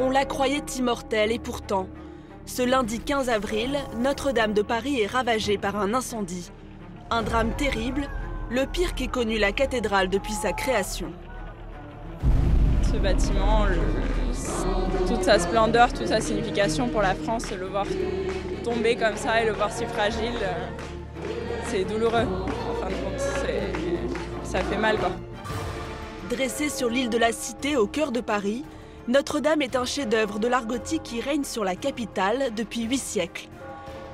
On la croyait immortelle et pourtant, ce lundi 15 avril, Notre-Dame de Paris est ravagée par un incendie. Un drame terrible, le pire qu'ait connu la cathédrale depuis sa création. Ce bâtiment, toute sa splendeur, toute sa signification pour la France, le voir tomber comme ça et le voir si fragile, c'est douloureux. En fin de compte, ça fait mal, quoi. Dressée sur l'île de la Cité, au cœur de Paris, Notre-Dame est un chef-d'œuvre de l'art gothique qui règne sur la capitale depuis 8 siècles.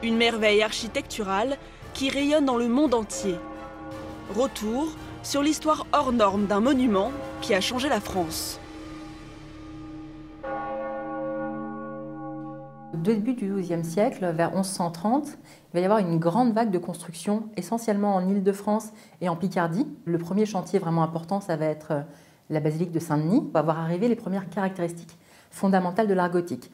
Une merveille architecturale qui rayonne dans le monde entier. Retour sur l'histoire hors norme d'un monument qui a changé la France. Au début du XIIe siècle, vers 1130, il va y avoir une grande vague de construction, essentiellement en Île-de-France et en Picardie. Le premier chantier vraiment important, ça va être la basilique de Saint-Denis. On va voir arriver les premières caractéristiques fondamentales de l'art gothique.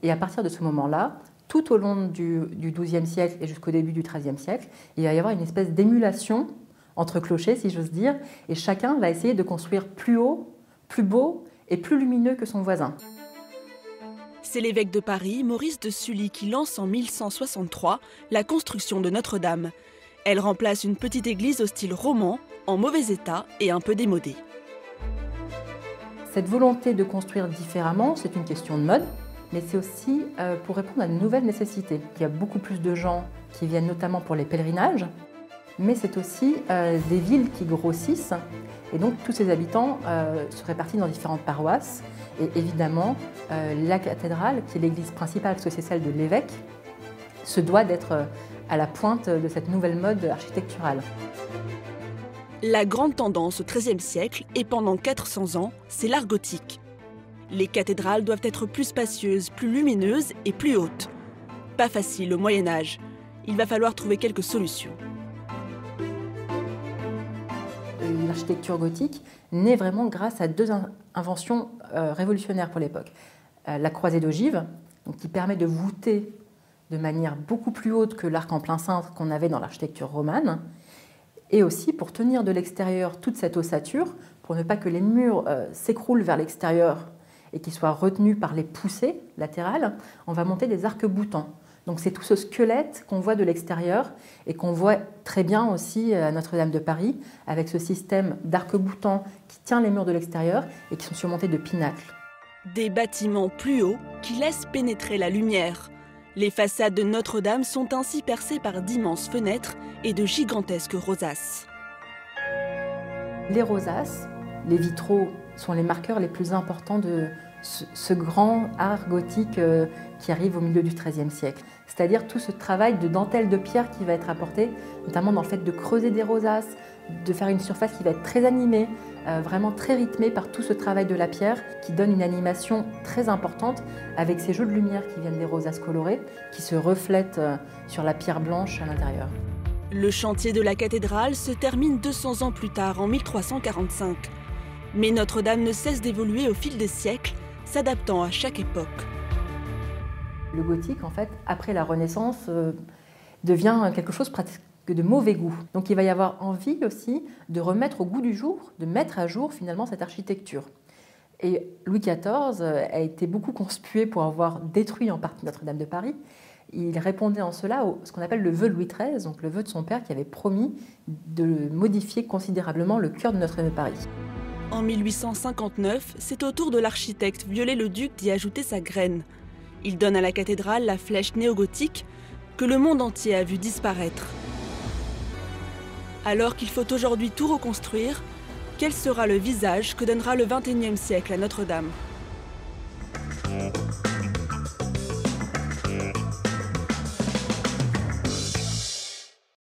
Et à partir de ce moment-là, tout au long du XIIe siècle et jusqu'au début du XIIIe siècle, il va y avoir une espèce d'émulation entre clochers, si j'ose dire, et chacun va essayer de construire plus haut, plus beau et plus lumineux que son voisin. C'est l'évêque de Paris, Maurice de Sully, qui lance en 1163 la construction de Notre-Dame. Elle remplace une petite église au style roman, en mauvais état et un peu démodée. Cette volonté de construire différemment, c'est une question de mode, mais c'est aussi pour répondre à de nouvelles nécessités. Il y a beaucoup plus de gens qui viennent notamment pour les pèlerinages, mais c'est aussi des villes qui grossissent, et donc tous ces habitants se répartissent dans différentes paroisses. Et évidemment, la cathédrale, qui est l'église principale, parce que c'est celle de l'évêque, se doit d'être à la pointe de cette nouvelle mode architecturale. La grande tendance au XIIIe siècle, et pendant 400 ans, c'est l'art gothique. Les cathédrales doivent être plus spacieuses, plus lumineuses et plus hautes. Pas facile au Moyen-Âge. Il va falloir trouver quelques solutions. L'architecture gothique naît vraiment grâce à deux inventions révolutionnaires pour l'époque. La croisée d'ogive, qui permet de voûter de manière beaucoup plus haute que l'arc en plein cintre qu'on avait dans l'architecture romane, et aussi pour tenir de l'extérieur toute cette ossature, pour ne pas que les murs s'écroulent vers l'extérieur et qu'ils soient retenus par les poussées latérales, on va monter des arcs-boutants. Donc c'est tout ce squelette qu'on voit de l'extérieur et qu'on voit très bien aussi à Notre-Dame de Paris, avec ce système d'arcs-boutants qui tient les murs de l'extérieur et qui sont surmontés de pinacles. Des bâtiments plus hauts qui laissent pénétrer la lumière. Les façades de Notre-Dame sont ainsi percées par d'immenses fenêtres et de gigantesques rosaces. Les rosaces, les vitraux, sont les marqueurs les plus importants de ce grand art gothique qui arrive au milieu du XIIIe siècle. C'est-à-dire tout ce travail de dentelle de pierre qui va être apporté, notamment dans le fait de creuser des rosaces, de faire une surface qui va être très animée, vraiment très rythmée par tout ce travail de la pierre qui donne une animation très importante avec ces jeux de lumière qui viennent des rosaces colorées, qui se reflètent sur la pierre blanche à l'intérieur. Le chantier de la cathédrale se termine 200 ans plus tard, en 1345. Mais Notre-Dame ne cesse d'évoluer au fil des siècles, s'adaptant à chaque époque. Le gothique, en fait, après la Renaissance, devient quelque chose presque de mauvais goût. Donc il va y avoir envie aussi de remettre au goût du jour, de mettre à jour finalement cette architecture. Et Louis XIV a été beaucoup conspué pour avoir détruit en partie Notre-Dame de Paris. Il répondait en cela à ce qu'on appelle le vœu de Louis XIII, donc le vœu de son père qui avait promis de modifier considérablement le cœur de Notre-Dame de Paris. En 1859, c'est au tour de l'architecte Viollet-le-Duc d'y ajouter sa graine. Il donne à la cathédrale la flèche néogothique que le monde entier a vu disparaître. Alors qu'il faut aujourd'hui tout reconstruire, quel sera le visage que donnera le XXIe siècle à Notre-Dame ?